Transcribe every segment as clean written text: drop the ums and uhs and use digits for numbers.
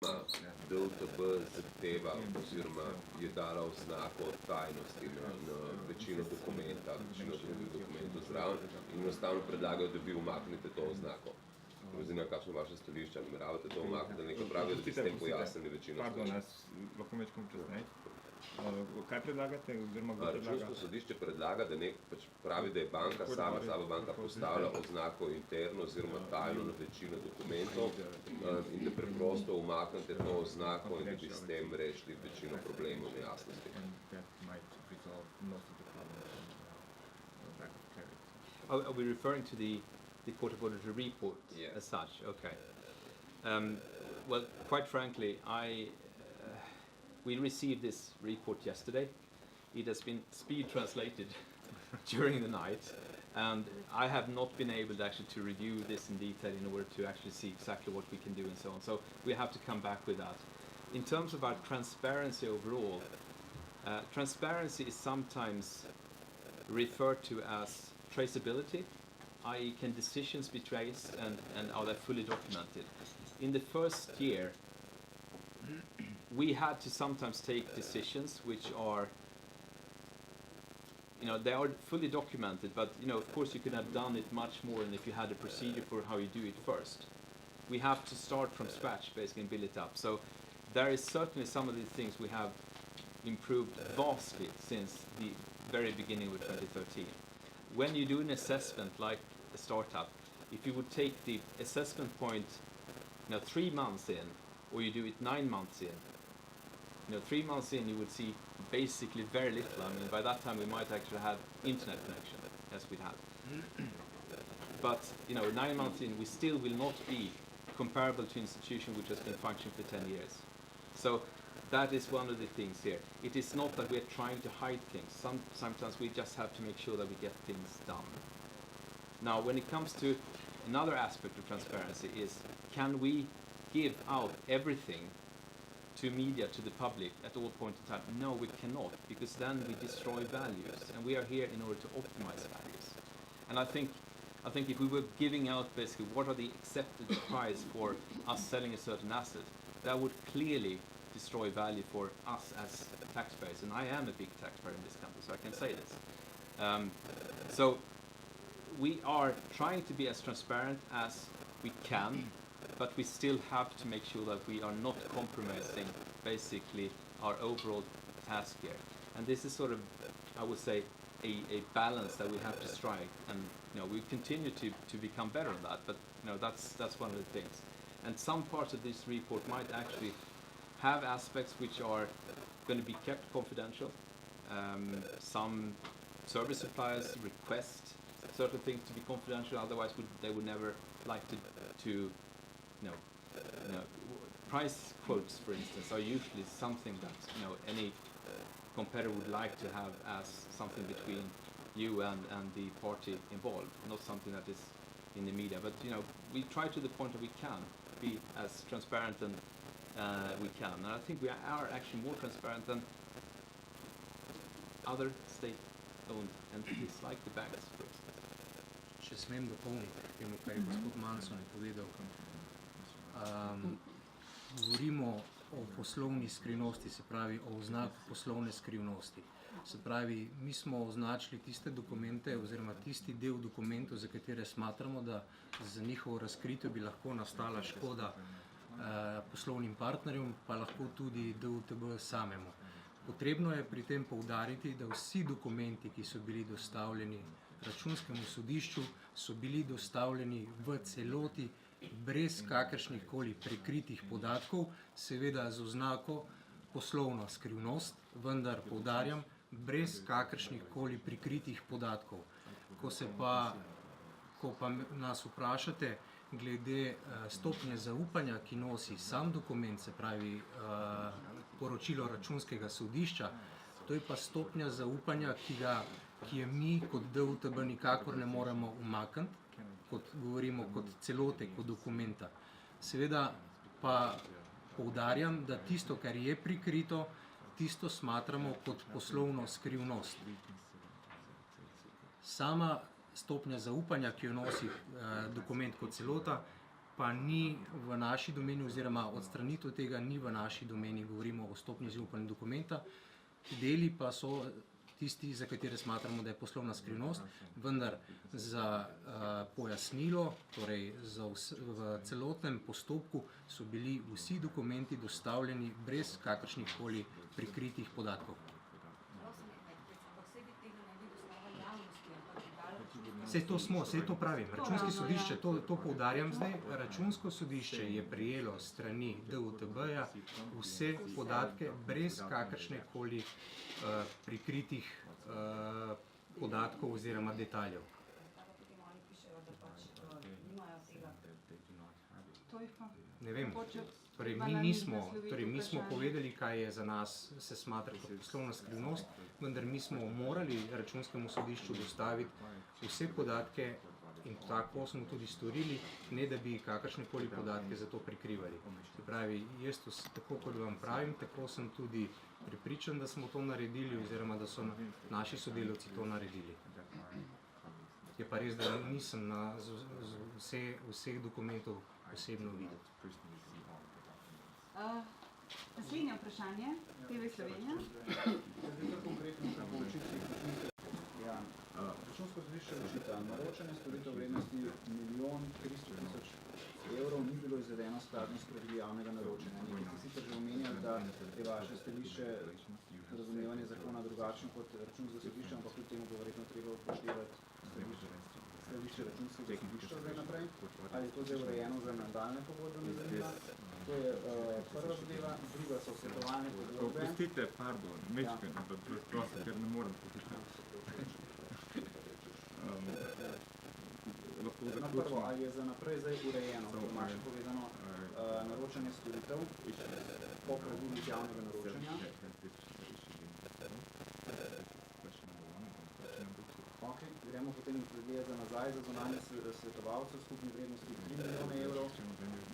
DUTB zahteva oziroma je dala oznako tajnosti na večino dokumenta, večino drugih dokumentov zraven in enostavno predlagajo, da vi umaknete to oznako. Oziroma, kakšno vaše stališče, nameravate to umakniti, da nekaj pravijo, da bi s tem pojasnili večino stvari. Pardon, jaz lahko mečkom časneje. Kaj predlagate? Računsko sodišče predlaga, da pravi, da je banka sama banka postavlja oznako interno oziroma tajno na večino dokumentov in da preprosto umaknete to oznako in da bi s tem rešili večino problemov nejasnosti. Are we referring to the Court of Auditor report as such? Okay. Well, quite frankly, we received this report yesterday. It has been speed translated during the night, and I have not been able actually to review this in detail in order to actually see exactly what we can do and so on. So we have to come back with that. In terms of our transparency overall, transparency is sometimes referred to as traceability, i.e. can decisions be traced and are they fully documented. In the first year, we had to sometimes take decisions which are, they are fully documented, but of course you could have done it much more and if you had a procedure for how you do it first. We have to start from scratch basically and build it up. So there is certainly some of these things we have improved vastly since the very beginning of 2013. When you do an assessment like a startup, if you would take the assessment point 3 months in, or you do it 9 months in, 3 months in you would see basically very little. I mean, by that time we might actually have internet connection, as we had. But 9 months in, we still will not be comparable to an institution which has been functioning for 10 years. So that is one of the things here. It is not that we're trying to hide things. Sometimes we just have to make sure that we get things done. Now, when it comes to another aspect of transparency is, can we give out everything to media, to the public at all points in time? No, we cannot, because then we destroy values, and we are here in order to optimize values. And I think if we were giving out basically what are the accepted price for us selling a certain asset, that would clearly destroy value for us as taxpayers, and I am a big taxpayer in this country, so I can say this. So we are trying to be as transparent as we can, but we still have to make sure that we are not compromising basically our overall task here. And this is sort of, I would say, a balance that we have to strike, and we continue to become better on that, but that's one of the things. And some parts of this report might actually have aspects which are going to be kept confidential. Some service suppliers request certain things to be confidential, otherwise they would never like to price quotes, for instance, are usually something that any competitor would like to have as something between you and the party involved, not something that is in the media. But we try to the point that we can be as transparent and we can, and I think we are actually more transparent than other state-owned entities like the banks, for instance. Če smem dopolniti k temu, kar je gospod Månsson povedal. Govorimo o poslovni skrivnosti, se pravi o oznaku poslovne skrivnosti. Se pravi, mi smo označili tiste dokumente oziroma tisti del dokumentov, za katere smatramo, da za njihovo razkritje bi lahko nastala škoda poslovnim partnerjem, pa lahko tudi DUTB samemu. Potrebno je pri tem poudariti, da vsi dokumenti, ki so bili dostavljeni Računskemu sodišču, so bili dostavljeni v celoti brez kakršnih koli prikritih podatkov, seveda z oznako poslovna skrivnost, vendar poudarjam, brez kakršnih koli prikritih podatkov. Ko pa nas vprašate glede stopnje zaupanja, ki nosi sam dokument, se pravi poročilo Računskega sodišča, to je pa stopnja zaupanja, ki je mi kot DUTB nikakor ne moremo umakniti, kot govorimo kot celote, kot dokumenta. Seveda pa poudarjam, da tisto, kar je prikrito, tisto smatramo kot poslovno skrivnost. Sama stopnja zaupanja, ki jo nosi dokument kot celota, pa ni v naši domeni, oziroma odstranitev tega ni v naši domeni, govorimo o stopnji zaupanja dokumenta. Deli pa so tisti, za katere smatramo, da je poslovna skrivnost, vendar za pojasnilo, torej v celotnem postopku so bili vsi dokumenti dostavljeni brez kakršnih koli prikritih podatkov. Sej to pravim, računsko sodišče, to poudarjam zdaj, računsko sodišče je prejelo strani DUTB-ja vse podatke brez kakršne koli prikritih podatkov oziroma detaljev. Ne vem, torej mi smo povedali, kaj je za nas, se smatra kot poslovna skrivnost, vendar mi smo morali računskemu sodišču dostaviti vse podatke in tako smo tudi storili, ne da bi kakršne koli podatke za to prikrivali. Se pravi, jaz tako kot vam pravim, tako sem tudi prepričan, da smo to naredili oziroma da so naši sodelavci to naredili. Je pa res, da nisem vseh dokumentov osebno videl. Naslednje vprašanje, TV Slovenija. Računsko sodišče očita, naročanje storitev vrednosti 1.300.000 evrov ni bilo izvedeno skladno s pravili javnega naročanja. Nekaj ste sicer že omenjali, da je vaše stališče razumevanje zakona drugačno kot računsko sodišče, ampak kljub temu bo verjetno treba upoštevati stališče računskega sodišča zdaj naprej. Ali je to zdaj urejeno za nadaljne pogodbene zadeve? To je prva zadeva, druga so svetovalne pogodbe. Opustite, pardon, mečke, prosim, ker ne morem pohitati. Na prvo, ali je za naprej zdaj urejeno, kot imaš povedano, naročanje storitev po pravilih javnega naročanja? Ok, gremo potem za nazaj za zunanje svetovalce v skupni vrednosti 3 milijone evrov,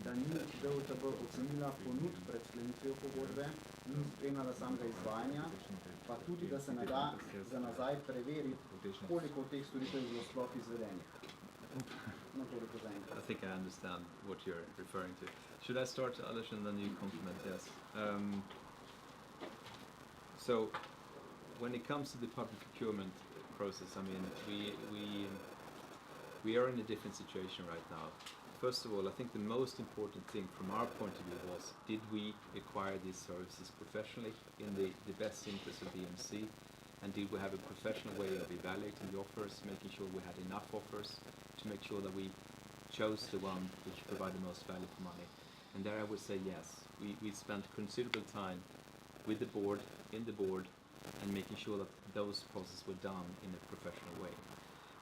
da ni DUTB ocenila ponud pred sklenitvijo pogodbe, ni spremljala samega izvajanja, pa tudi, da se ne da za nazaj preveriti, koliko teh storitev je bilo sploh izvedenih. I think I understand what you're referring to. Should I start, Aleš, and then you complement? Yes. So, when it comes to the public procurement process, I mean, we are in a different situation right now. First of all, I think the most important thing from our point of view was, did we acquire these services professionally in the best interest of BMC? And did we have a professional way of evaluating the offers, making sure we had enough offers to make sure that we chose the one which provided the most value for money? And there I would say yes. We spent considerable time with the board, in the board, and making sure that those processes were done in a professional way.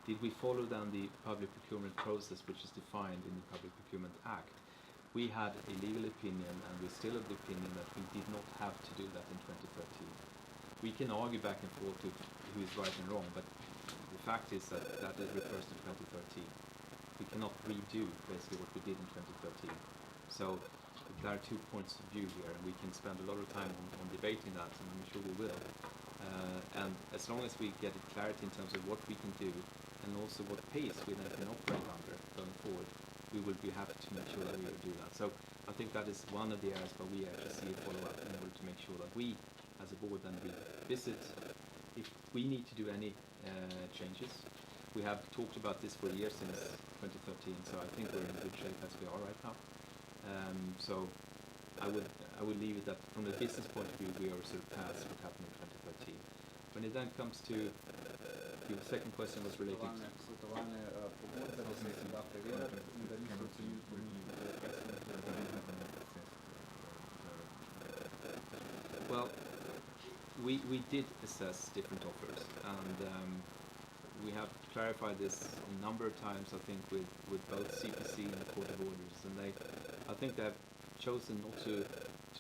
Did we follow down the public procurement process which is defined in the Public Procurement Act? We had a legal opinion, and we're still of the opinion that we did not have to do that in 2013. We can argue back and forth of who is right and wrong, but the fact is that it refers to 2013. We cannot redo basically what we did in 2013. So there are 2 points of view here, and we can spend a lot of time on debating that, and I'm sure we will. And as long as we get clarity in terms of what we can do, and also what pace we then can operate under going forward, we will be happy to make sure that we will do that. So I think that is one of the areas where we actually see a follow-up in order to make sure that we, as a board, then revisit if we need to do any changes. We have talked about this for years since 2013, so I think we're in good shape as we are right now. So I would leave it that from a business point of view, we are sort of past what happened in 2013. When it then comes to your second question was related to well, we did assess different offers, and we have clarified this a number of times, I think, with both CPC and the Court of Auditors, and I think they have chosen not to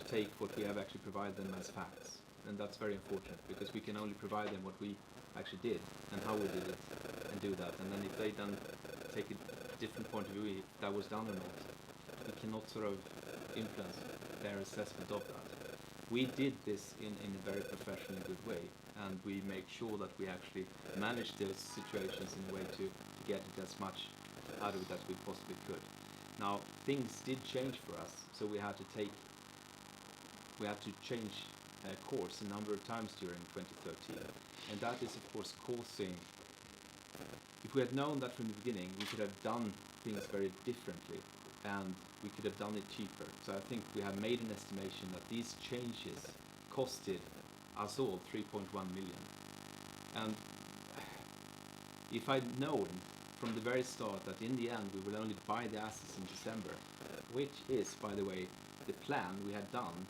take what we have actually provided them as facts, and that's very unfortunate, because we can only provide them what we actually did and how we did it and do that, and then if they then take a different point of view if that was done or not, we cannot sort of influence their assessment of that. We did this in a very professional and good way, and we make sure that we actually manage those situations in a way to get it as much out of it as we possibly could. Now, things did change for us, so we had to change course a number of times during 2013, and that is of course causing. If we had known that from the beginning, we could have done things very differently, and we could have done it cheaper. So I think we have made an estimation that these changes costed us all 3.1 million. And if I'd known from the very start that in the end we will only buy the assets in December, which is, by the way, the plan we had done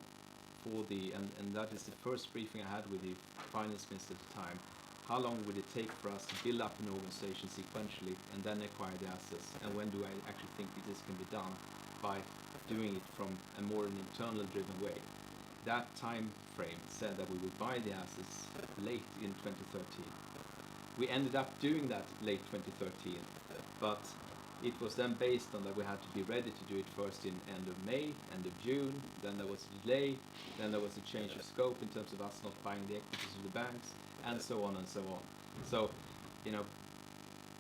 for and that is the first briefing I had with the finance minister at the time. How long would it take for us to build up an organization sequentially and then acquire the assets? And when do I actually think that this can be done by doing it from a more internal driven way? That time frame said that we would buy the assets late in 2013. We ended up doing that late 2013, but it was then based on that we had to be ready to do it first in end of May, end of June, then there was a delay, then there was a change of scope in terms of us not buying the equities of the banks, and so on and so on. So, you know,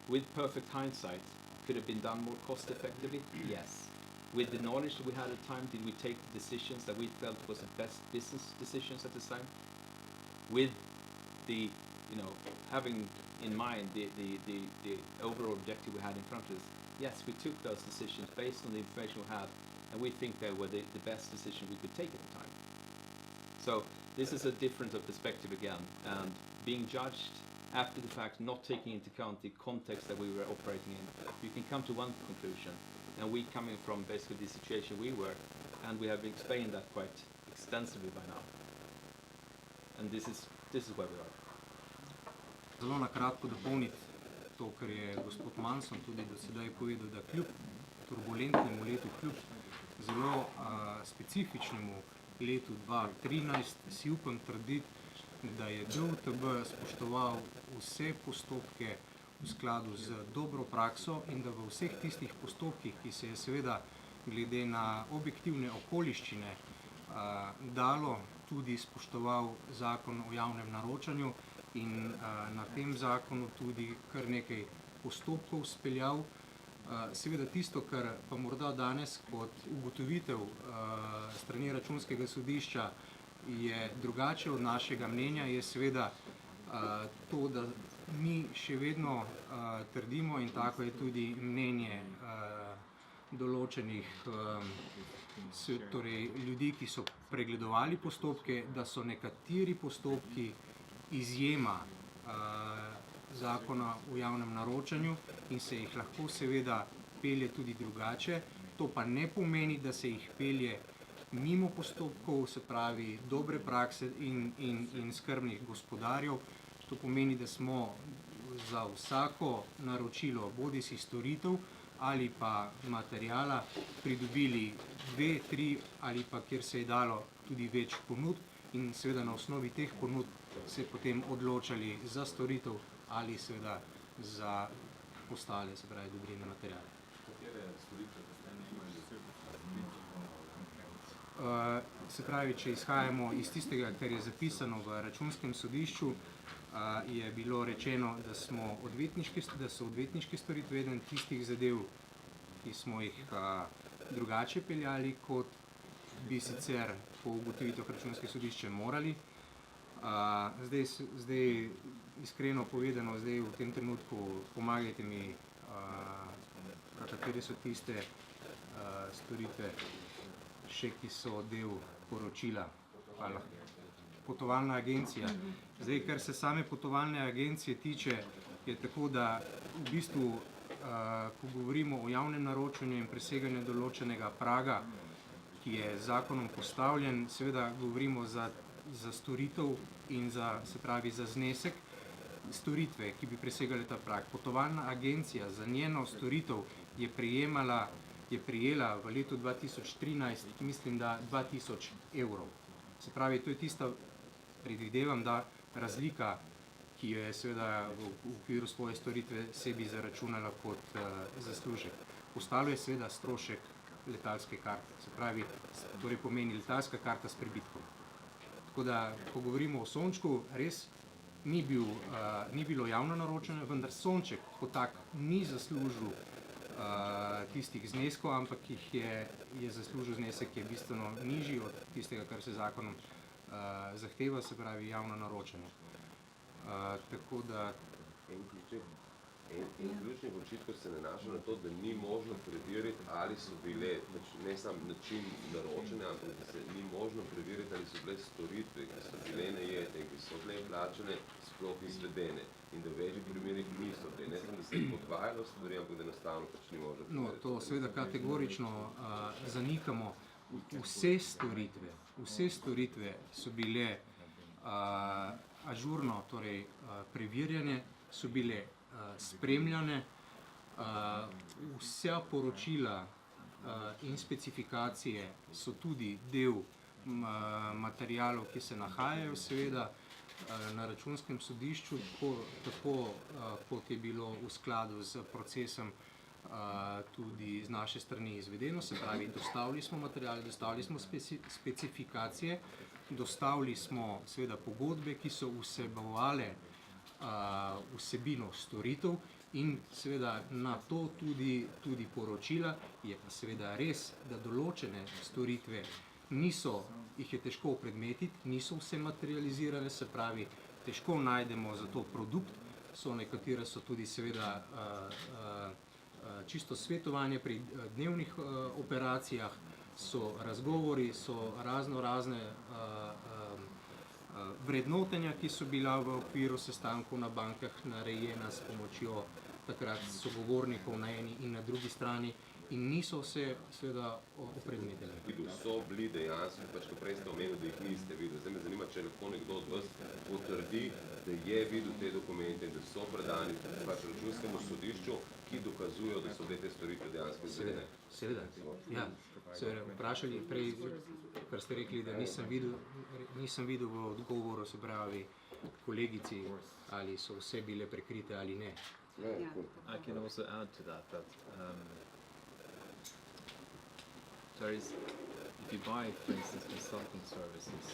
with perfect hindsight, could have been done more cost effectively? Yes. With the knowledge that we had at the time, did we take the decisions that we felt was the best business decisions at this time? With the, you know, having in mind the overall objective we had in front of us, yes, we took those decisions based on the information we had, and we think they were the best decision we could take at the time. So this is a different perspective again, and being judged after the fact, not taking into account the context that we were operating in, you can come to one conclusion, and we coming from basically the situation we were, and we have explained that quite extensively by now. And this is where we are. Zelo na kratko dopolniti to, kar je gospod Månsson tudi do sedaj povedal, da kljub turbulentnemu letu, kljub zelo specifičnemu letu 2013, si upam trditi, da je DUTB spoštoval vse postopke v skladu z dobro prakso in da v vseh tistih postopkih, ki se je seveda glede na objektivne okoliščine dalo, tudi spoštoval zakon o javnem naročanju in na tem zakonu tudi kar nekaj postopkov speljal. Seveda tisto, kar pa morda danes kot ugotovitev strani Računskega sodišča je drugače od našega mnenja, je seveda to, da mi še vedno trdimo, in tako je tudi mnenje določenih torej ljudi, ki so pregledovali postopke, da so nekateri postopki izjema zakona o javnem naročanju in se jih lahko seveda pelje tudi drugače. To pa ne pomeni, da se jih pelje mimo postopkov, se pravi dobre prakse in skrbnih gospodarjev. To pomeni, da smo za vsako naročilo bodisi storitev ali pa materijala pridobili 2, 3 ali pa kjer se je dalo tudi več ponudb in seveda na osnovi teh ponudb se potem odločali za storitev ali seveda za ostale, se pravi, dobrine materijale. Katere storitve Se pravi, če izhajamo iz tistega, kar je zapisano v Računskem sodišču, je bilo rečeno, da so odvetniške storitve eden tistih zadev, ki smo jih drugače peljali, kot bi sicer po ugotovitev Računskega sodišča morali. Zdaj iskreno povedano, zdaj v tem trenutku pomagajte mi, katere so tiste storitve še, ki so del poročila. Hvala. Potovalna agencija. Zdaj, kar se same potovalne agencije tiče, je tako, da v bistvu, ko govorimo o javnem naročanju in preseganju določenega praga, ki je zakonom postavljen, seveda govorimo za storitev in se pravi za znesek storitve, ki bi presegale ta prag. Potovalna agencija za njeno storitev je prejela v letu 2013, mislim, da 2000 evrov. Se pravi, to je tista, predvidevam, da razlika, ki jo je seveda v okviru svoje storitve sebi zaračunala kot zaslužek. Ostalo je seveda strošek letalske karte, se pravi, torej pomeni letalska karta s prebitkom. Tako da, ko govorimo o Sončku, res ni bilo javno naročeno, vendar Sonček kot tak ni zaslužil tistih zneskov, ampak je zaslužil znesek, ki je bistveno nižji od tistega, kar se zakonom zahteva, se pravi javno naročanje. Tako da En ključnih očitkov se nanaša na to, da ni možno preveriti, ali so bile, ne samo način naročanja, ampak da se ni možno preveriti, ali so bile storitve, ki so bile najete, ki so bile plačane, sploh izvedene. In da v večjih primerih niso bile. Ne samo, da se je podvajalo stvari, ampak da enostavno pač ni možno preveriti. No, to seveda kategorično zanikamo. Vse storitve so bile ažurno, torej preverjene, so bile spremljane, vsa poročila in specifikacije so tudi del materialov, ki se nahajajo seveda na računskem sodišču, tako kot je bilo v skladu z procesom tudi z naše strani izvedeno, se pravi, dostavili smo materiale, dostavili smo specifikacije, dostavili smo seveda pogodbe, ki so vsebovale vsebino storitev in seveda na to tudi poročila. Je pa seveda res, da določene storitve jih je težko opredmetiti, niso vse materializirane, se pravi, težko najdemo za to produkt, nekatere so tudi seveda čisto svetovanje pri dnevnih operacijah, so razgovori, so razne vrednotenja, ki so bila v okviru sestankov na bankah narejena s pomočjo takrat sogovornikov na eni in na drugi strani in niso vse seveda opredmetene. So bili dejansko, pač ko prej ste omenili, da jih niste videli. Zdaj me zanima, če lahko nekdo od vas potrdi, da je videl te dokumente in da so predani pač računskemu sodišču, ki dokazujejo, da so bile te storitve dejansko izvedene. Seveda. Ja. Seveda, vprašali prej, kar ste rekli, da nisem videl v odgovoru, se pravi, kolegici, ali so vse bile prekrite ali ne. I can also add to that there is, if you buy, for instance, consulting services,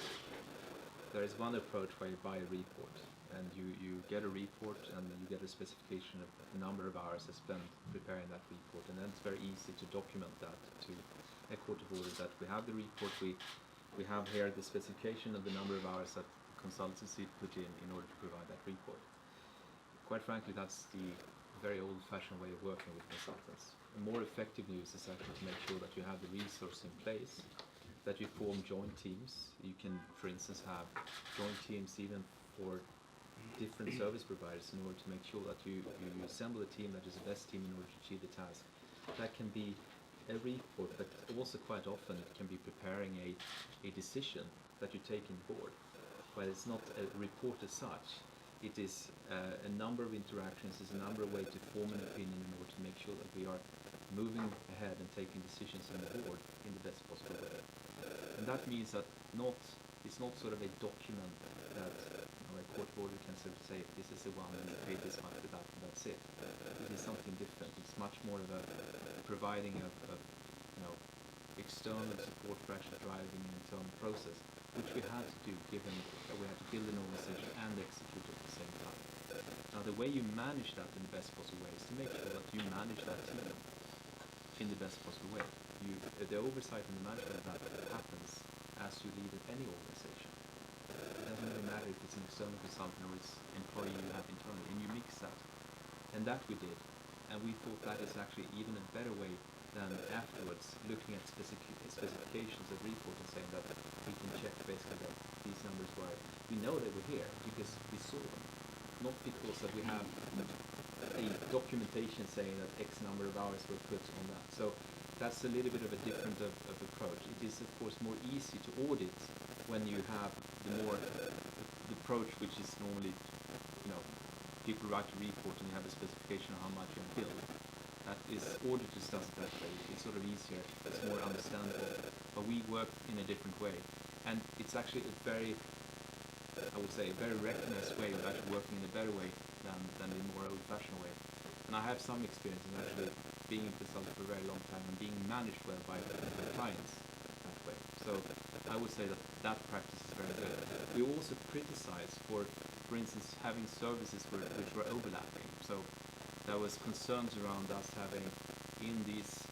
there is one approach where you buy a report and you get a report and you get a specification of the number of hours spent preparing that report, and then it's very easy to document that to a court of order that we have the report, we have here the specification of the number of hours that consultancy put in order to provide that report. Quite frankly, that's the very old-fashioned way of working with consultants. A more effective use is actually to make sure that you have the resource in place, that you form joint teams. You can, for instance, have joint teams even for different service providers in order to make sure that you assemble a team that is the best team in order to achieve the task. That can be a report, but also quite often it can be preparing a decision that you take in board. Well, it's not a report as such. It is a number of interactions, it's a number of ways to form an opinion in order to make sure that we are moving ahead and taking decisions on the board in the best possible way. And that means that it's not sort of a document that a court order can sort of say, this is the one and you pay this much for that and that's it. It is something different. It's much more of a providing of external support for actually driving an internal process, which we had to do given that we had to build an organization and execute it at the same time. Now the way you manage that in the best possible way is to make sure that you manage that team in the best possible way. The oversight and the management of that happens as you lead any organization. It doesn't really matter if it's an external consultant or it's employee you have internally, and you mix that. And that we did. And we thought that is actually even a better way than afterwards looking at specifications of report and saying that we can check basically that these numbers were, we know they were here because we saw them, not because that we have a documentation saying that X number of hours were put on that. So that's a little bit of a different of approach. It is of course more easy to audit when you have the approach which is normally, people write a report and you have a specification of how much you have billed. That is, auditors does it that way. It's sort of easier, it's more understandable. But we work in a different way. And it's actually a very recognized way of actually working in a better way than the more old-fashioned way. And I have some experience in actually being a consultant for a very long time and being managed well by clients that way. So I would say that practice is very good. We also criticize for instance, having services which were overlapping. So there was concerns around us having in these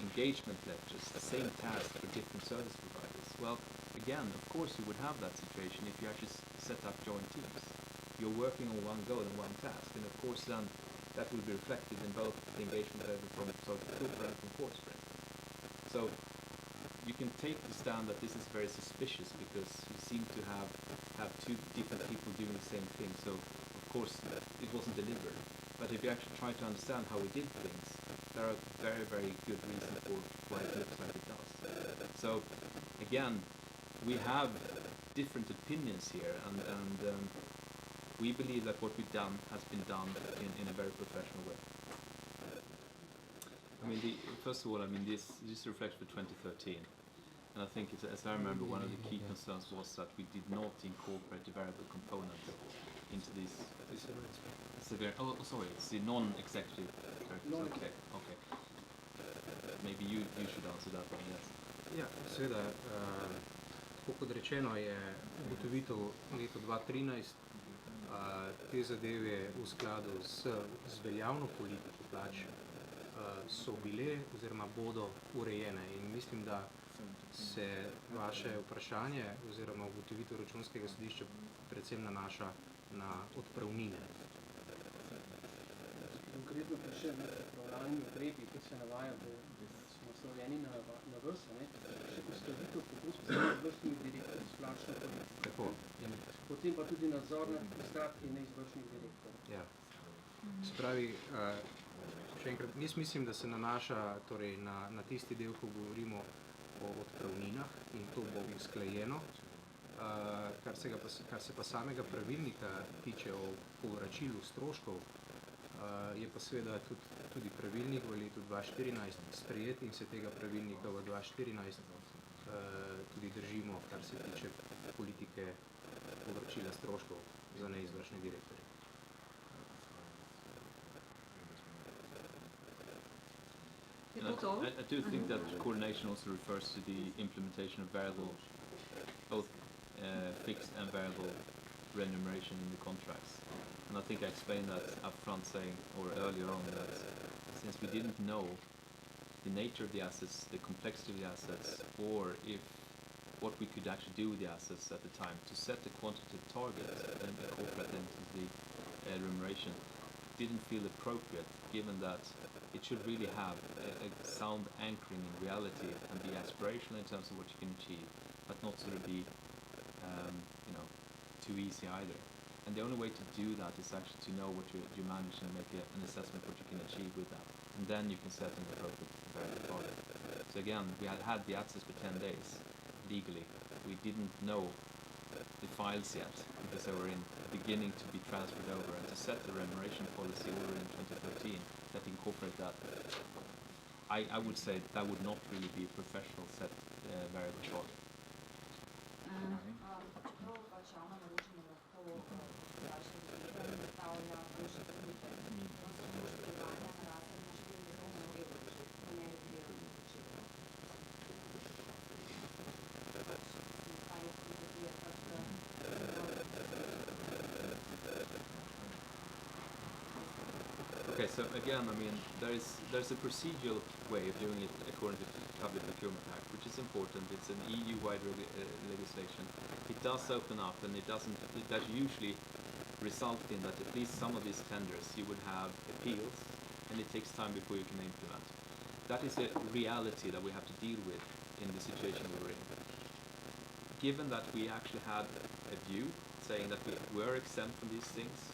engagement lectures the same task for different service providers? Well, again, of course you would have that situation if you actually set up joint teams. You're working on one goal and one task, and of course then that will be reflected in both the engagement level from Cooper and from Forceprint. So you can take the stand that this is very suspicious because you seem to have two different people doing the same thing, so of course it wasn't delivered. But if you actually try to understand how we did things, there are very, very good reasons for why it looks like it does. So again, we have different opinions here, and we believe that what we've done has been done in a very professional way. I mean, first of all, I mean, this reflects for 2013, and I think, as I remember, one of the key concerns was that we did not incorporate the variable component into these. It's the non-executive characters. Okay. Maybe you should answer that one. Yes. Ja, seveda, tako kot rečeno, je ugotovitev leto 2013 te zadeve v skladu z veljavno politiko plač so bile oziroma bodo urejene, in mislim, da se vaše vprašanje oziroma ugotovitev Računskega sodišča predvsem nanaša na odpravnine. Konkretno pa še pripravljalni ukrepi, ki se navaja, da smo naslovljeni na vrst, še postavitev pogodb z vrstnimi direktorji s plačno politiko. Potem pa tudi nadzor nad izdatki neizvršnih direktorjev. Ja. Se pravi, še enkrat, mislim, da se nanaša torej, na tisti del, ko govorimo o odpravninah, in to bo usklajeno. Kar se pa samega pravilnika tiče o povračilu stroškov, je pa seveda tudi pravilnik v letu 2014 sprejet in se tega pravilnika v 2014 tudi držimo, kar se tiče politike povračila stroškov za neizvršne direktorje. I do think that coordination also refers to the implementation of variable, both fixed and variable remuneration in the contracts. And I think I explained that up front, saying, or earlier on, that since we didn't know the nature of the assets, the complexity of the assets, or if what we could actually do with the assets at the time, to set the quantitative target and incorporate them into the remuneration didn't feel appropriate, given that it should really have a sound anchoring in reality and be aspirational in terms of what you can achieve, but not sort of be too easy either. And the only way to do that is actually to know what you manage and make an assessment of what you can achieve with that. And then you can set an appropriate variable target. So again, we had the access for 10 days legally. We didn't know the files yet because they were beginning to be transferred over, and to set the remuneration policy already in 2013 that incorporate that, I would say that would not really be a professional set variable target. Okay, so again, I mean, there's a procedural way of doing it according to the Public Procurement Act, which is important. It's an EU-wide legislation. It does open up, and it does usually result in that at least some of these tenders you would have appeals, and it takes time before you can implement. That is a reality that we have to deal with in the situation we were in. Given that we actually had a view saying that we were exempt from these things,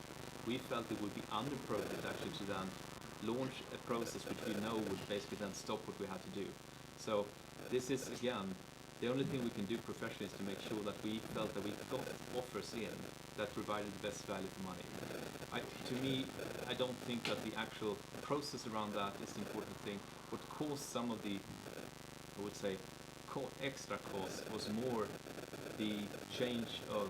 we felt it would be inappropriate actually to then launch a process which we know would basically then stop what we had to do. So this is, again, the only thing we can do professionally is to make sure that we felt that we got offers in that provided the best value for money. To me, I don't think that the actual process around that is the important thing. What caused some of the, I would say, extra costs was more the change of,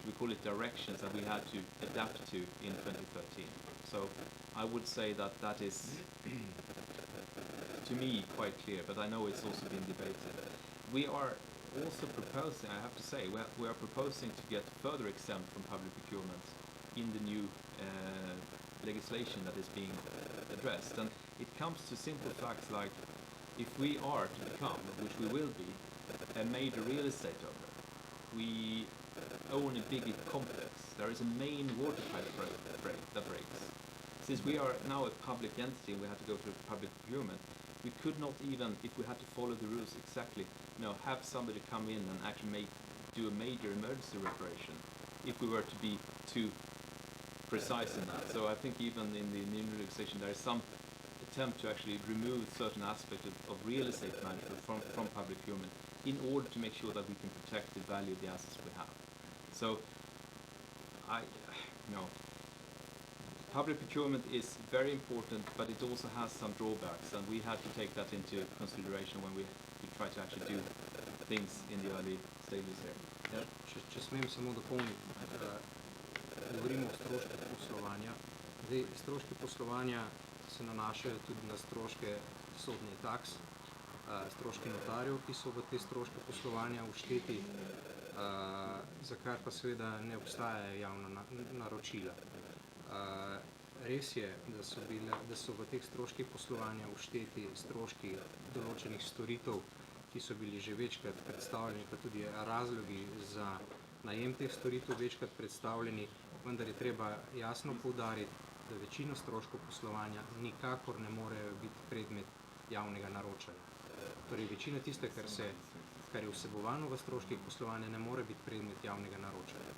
we call it directions, that we had to adapt to in 2013. So I would say that that is, to me, quite clear, but I know it's also been debated. We are also proposing, I have to say, we are proposing to get further exempt from public procurement in the new legislation that is being addressed. And it comes to simple facts like if we are to become, which we will be, a major real estate owner, we own a big complex, there is a main water pipe that breaks. Since we are now a public entity and we have to go through public procurement, we could not even, if we had to follow the rules exactly, have somebody come in and actually do a major emergency reparation if we were to be too precise in that. So I think even in the new legislation there is some attempt to actually remove certain aspects of real estate management from public procurement in order to make sure that we can protect the value of the assets we have. So public procurement is very important, but it also has some drawbacks, and we have to take that into consideration when we try to actually do things in the early stages here. Ja, če smem samo dopolniti, govorimo o stroških poslovanja. Zdaj, stroški poslovanja se nanašajo tudi na stroške sodnih taks, stroški notarjev, ki so v te stroške poslovanja všteti, za kar pa seveda ne obstajajo javna naročila. Res je, da so v teh stroških poslovanja všteti stroški določenih storitev, ki so bili že večkrat predstavljeni, pa tudi razlogi za najem teh storitev večkrat predstavljeni, vendar je treba jasno poudariti, da večina stroškov poslovanja nikakor ne morejo biti predmet javnega naročanja. Torej, večina tiste, kar je vsebovano v stroških poslovanja, ne more biti predmet javnega naročanja.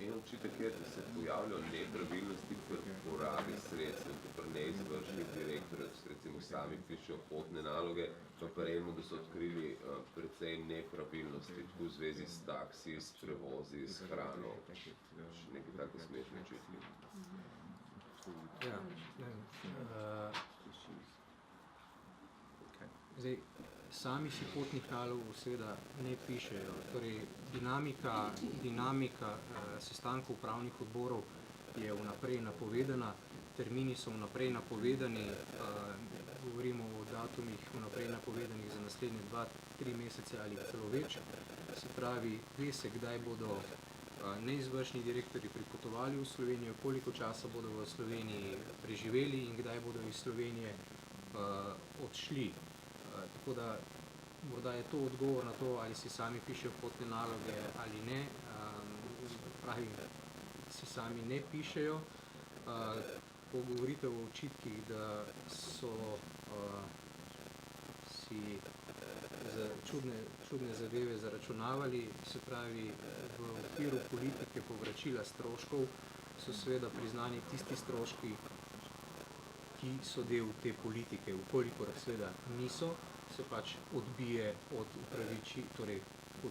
En očitek je, da se pojavljajo nepravilnosti pri porabi sredstev, pri neizvršnih direktorjev, recimo sami pišejo potne naloge, pa prejemo, da so odkrili precej nepravilnosti v zvezi s taksi, s prevozi, s hrano, nekaj tako smešne očitki. Ja, zdaj, sami si potnih nalogov seveda ne pišejo. Torej, dinamika sestankov upravnih odborov je vnaprej napovedana, termini so vnaprej napovedani, govorimo o datumih vnaprej napovedanih za naslednje 2-3 mesece ali celo več. Se pravi, ve se, kdaj bodo neizvršni direktorji pripotovali v Slovenijo, koliko časa bodo v Sloveniji preživeli in kdaj bodo iz Slovenije odšli. Tako da morda je to odgovor na to, ali si sami pišejo potne naloge ali ne. Pravi, si sami ne pišejo. Ko govorite o očitkih, da so si za čudne zadeve zaračunavali, se pravi, v okviru politike povračila stroškov so seveda priznani tisti stroški, ki so del te politike. Vkolikor seveda niso, se pač odbije od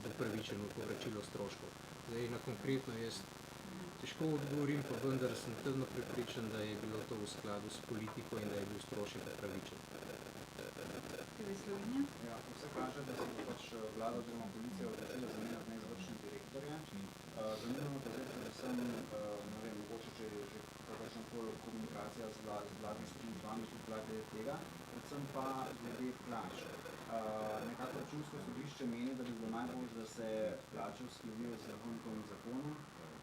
upravičeno povračilo stroškov. Zdaj, na konkretno jaz težko odgovorim, pa vendar sem trdno prepričan, da je bilo to v skladu s politiko in da je bil strošek upravičen. TV Slovenija? Ja, vse kaže, da se bo pač vlada oziroma policija odločila zamenjati neizvršne direktorje. Zanimamo pa zdaj predvsem, ne vem, mogoče, če je že kakršnakoli komunikacija z vladnimi službami, tudi glede tega, predvsem pa glede plač. Nekako Računsko sodišče meni, da bi bilo najbolj, da se plače uskladijo z zakonom in zakonom.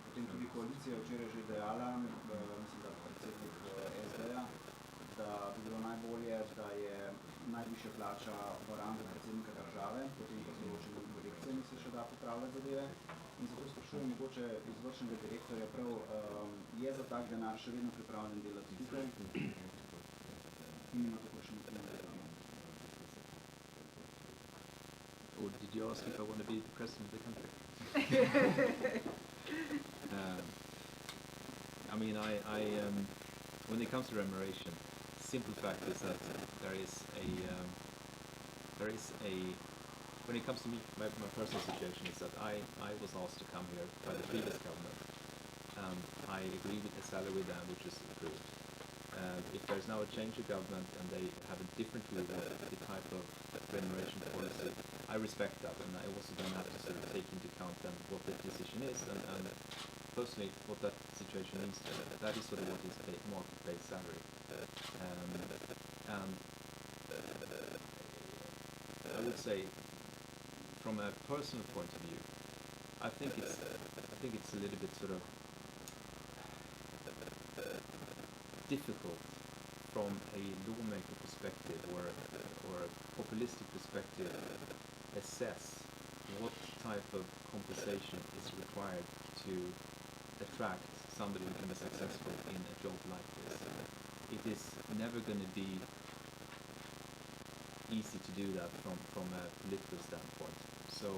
Potem tudi koalicija včeraj že dejala, mislim, da predsednik SD-ja, da bi bilo najbolje, da je najvišja plača v rangu predsednika države, potem pa z določenimi korekcijami se še da popravljati zadeve. In zato sprašujem mogoče izvršnega direktorja prav, je za tak denar še vedno pripravljen delati tukaj in ima tako še nekaj narediti. Or did you ask if I want to be the president of the country? I mean, when it comes to remuneration, simple fact is that there is when it comes to me, my personal situation is that I was asked to come here by the previous government. I agree with the salary then, which is approved. If there's now a change of government and they have a different view of the type of remuneration policy, I respect that, and I also then have to sort of take into account then what the decision is, and personally what that situation means to me. That is sort of what is market-based salary. And I would say, from a personal point of view, I think it's a little bit sort of difficult from a lawmaker perspective or a populistic perspective assess what type of compensation is required to attract somebody who can be successful in a job like this. It is never going to be easy to do that from a political standpoint. So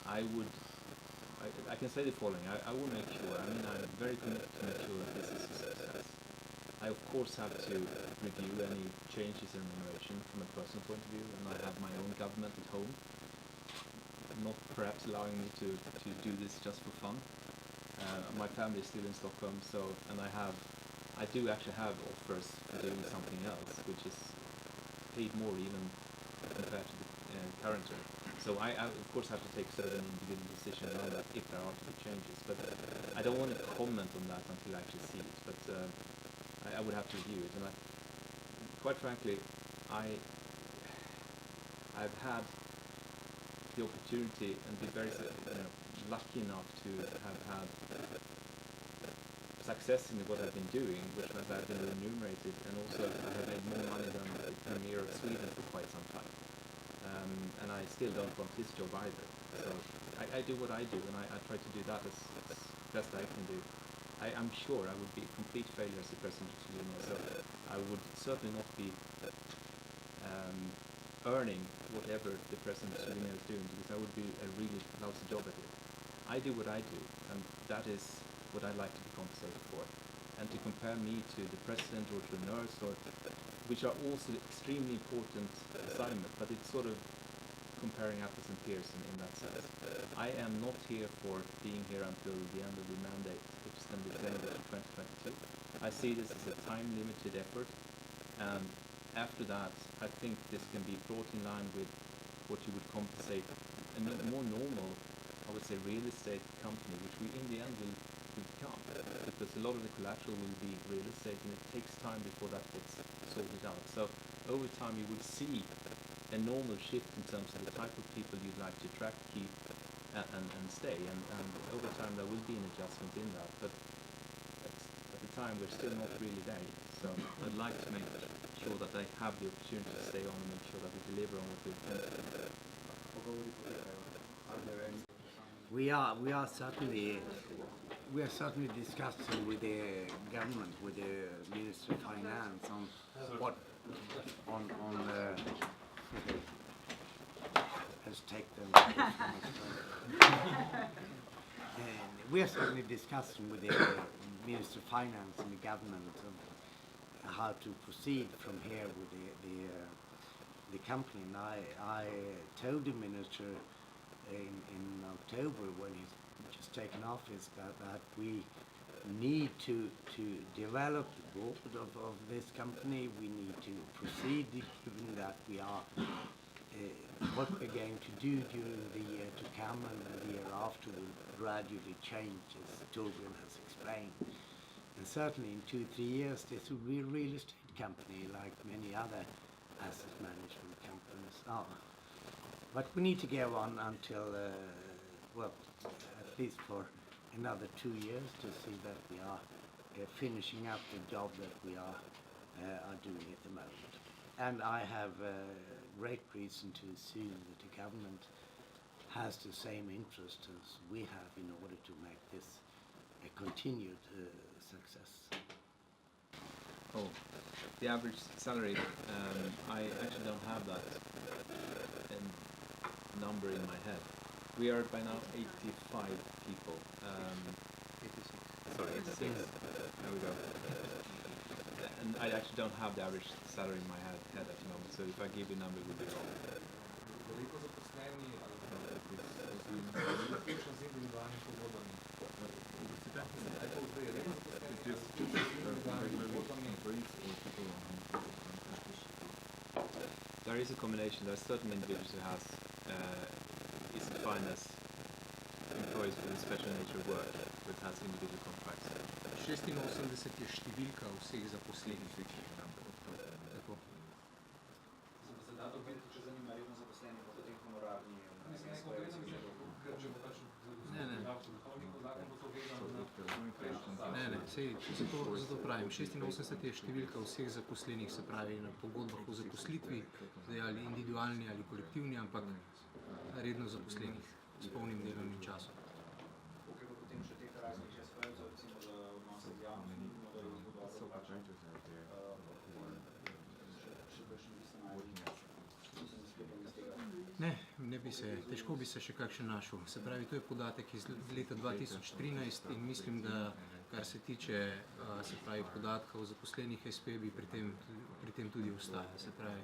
I can say the following. I will make sure, I'm very committed to make sure that this is a success. I of course have to review any changes in remuneration from a personal point of view, and I have my own government at home, not perhaps allowing me to do this just for fun. My family is still in Stockholm, and I do actually have offers for doing something else, which is paid more even compared to the current term. So I of course have to take sort of an individual decision on that if there are to be changes, but I don't want to comment on that until I actually see it, but I would have to review it, and quite frankly, I've had the opportunity and been very lucky enough to have had success in what I've been doing, which means I've been remunerated, and also I have made more money than the Premier of Sweden for quite some time. And I still don't want this job either. So I do what I do, and I try to do that as best I can do. I'm sure I would be a complete failure as a president of Slovenia, so I would certainly not be earning whatever the president of Slovenia is doing, because I would be a really lousy job at it. I do what I do, and that is what I like to be compensated for. And to compare me to the president or to a nurse, which are also extremely important assignments, but it's sort of comparing apples and pears in that sense. I am not here for being here until the end of the mandate, which is going to be extended to 2022. I see this as a time-limited effort, and after that, I think this can be brought in line with what you would compensate a more normal, I would say, real estate company, which we in the end will become, because a lot of the collateral will be real estate, and it takes time before that gets sorted out. So over time you will see a normal shift in terms of the type of people you'd like to attract, keep, and stay, and over time there will be an adjustment in that, but at the time we're still not really there yet. So I'd like to make sure that I have the opportunity to stay on and make sure that we deliver on what we've planned. We are certainly discussing with the government, with the Minister of Finance, on what let's take them. And we are certainly discussing with the Minister of Finance and the government of how to proceed from here with the company. And I told the minister in October, when he's just taken office, that we need to develop the board of this company. We need to proceed, given that we are what we're going to do during the year to come and the year after will gradually change, as Torbjörn has explained. And certainly in 2-3 years this will be a real estate company like many other asset management companies are. But we need to go on until, well, at least for another 2 years, to see that we are finishing up the job that we are doing at the moment. And I have great reason to assume that the government has the same interest as we have in order to make this a continued success. Oh, the average salary, I actually don't have that number in my head. We are by now 85 people. 86. Sorry, 86. There we go. And I actually don't have the average salary in my head at the moment, so if I give you a number, it would be wrong. There is a combination. There are certain individuals who is defined as employees for the special nature of work, but has individual contracts. 86 je številka vseh zaposlenih. Tako. Za dobiti, če zanima redno zaposleni, pa potem honorarni. Ne. Ne, sej, zato pravim, 86 je številka vseh zaposlenih, se pravi na pogodbah o zaposlitvi, zdaj ali individualni ali kolektivni, ampak redno zaposlenih s polnim delovnim časom. Koliko pa potem še teh raznih SPL-cev, recimo za odnose z javnostmi, da je zelo dobro plačan, še kakšen bistveno Ne bi se, težko bi se še kakšen našel. Se pravi, to je podatek iz leta 2013 in mislim, da kar se tiče se pravi podatka o zaposlenih SP bi pri tem tudi ostaja. Se pravi,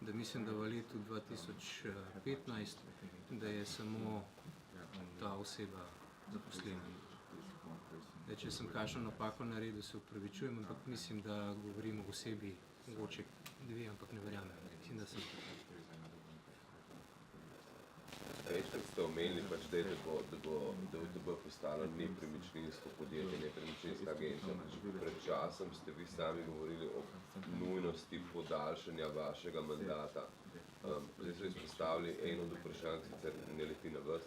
da mislim, da v letu 2015, da je samo ta oseba zaposlena. Če sem kakšno napako naredil, se upravičujem, ampak mislim, da govorimo o osebi, mogoče dve, ampak ne verjamem. Mislim, da sem. Večkrat ste omenili, pač da bo postalo nepremičninsko podjetje, nepremičninska agencija. Pred časom ste vi sami govorili o nujnosti podaljšanja vašega mandata. Zdaj so izpostavili eno od vprašanj, sicer ne leti na vas,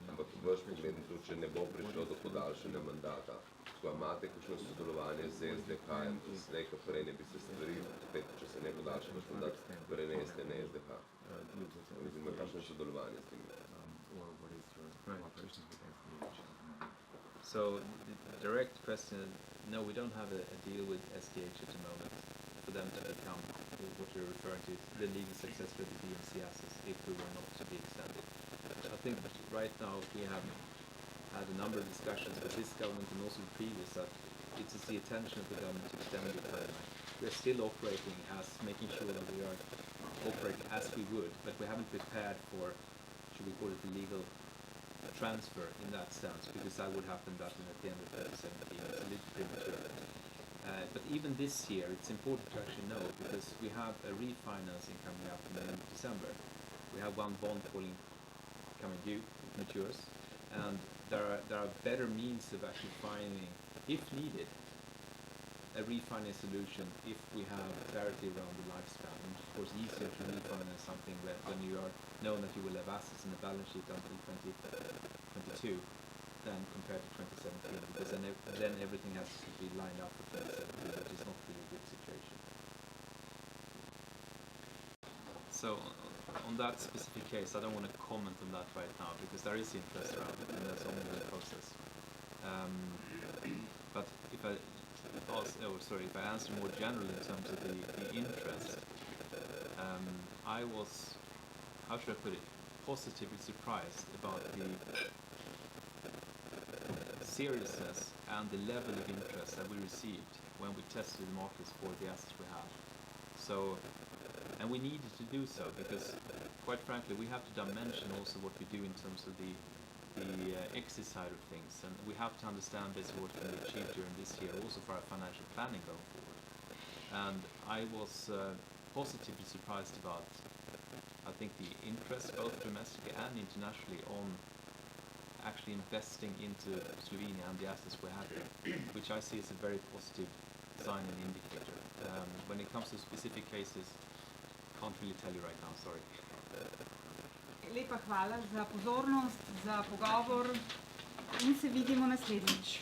ampak vaš pogled na to, če ne bo prišlo do podaljšanja mandata. Imate kakšno sodelovanje z SDH-jem, slej, ko prej ne bi se stvari, če se ne podaljša vaš mandat, prenesli na SDH. Oziroma, kakšno sodelovanje s tem? So the direct question is, no, we don't have a deal with SDH at the moment for them to become what you're referring to, the legal success for the DMC assets if we were not to be extended. I think that right now we have had a number of discussions with this government and also the previous that it is the intention of the government to extend the timeline. We are still operating as making sure that we are operating as we would, but we haven't prepared for, should we call it the legal transfer in that sense, because that would happen at the end of 2017. It's a little premature. But even this year, it's important to actually know, because we have a refinancing coming up in the end of December. We have one bond coming due, it matures, and there are better means of actually finding, if needed, a refinance solution if we have clarity around the lifespan. And of course, easier to refinance something when you are known that you will have assets in the balance sheet until 2022 than compared to 2017, because then everything has to be lined up for 2017, which is not really a good situation. So on that specific case, I don't want to comment on that right now because there is interest around it and there's ongoing process. But if I answer more generally in terms of the interest, I was, how should I put it, positively surprised about the seriousness and the level of interest that we received when we tested the markets for the assets we have. So, and we needed to do so because, quite frankly, we have to dimension also what we do in terms of the exit side of things, and we have to understand basically what can be achieved during this year, also for our financial planning going forward. And I was positively surprised about, I think, the interest both domestically and internationally on actually investing into Slovenia and the assets we have here, which I see as a very positive sign and indicator. When it comes to specific cases, can't really tell you right now, sorry. Lepa hvala za pozornost, za pogovor in se vidimo naslednjič.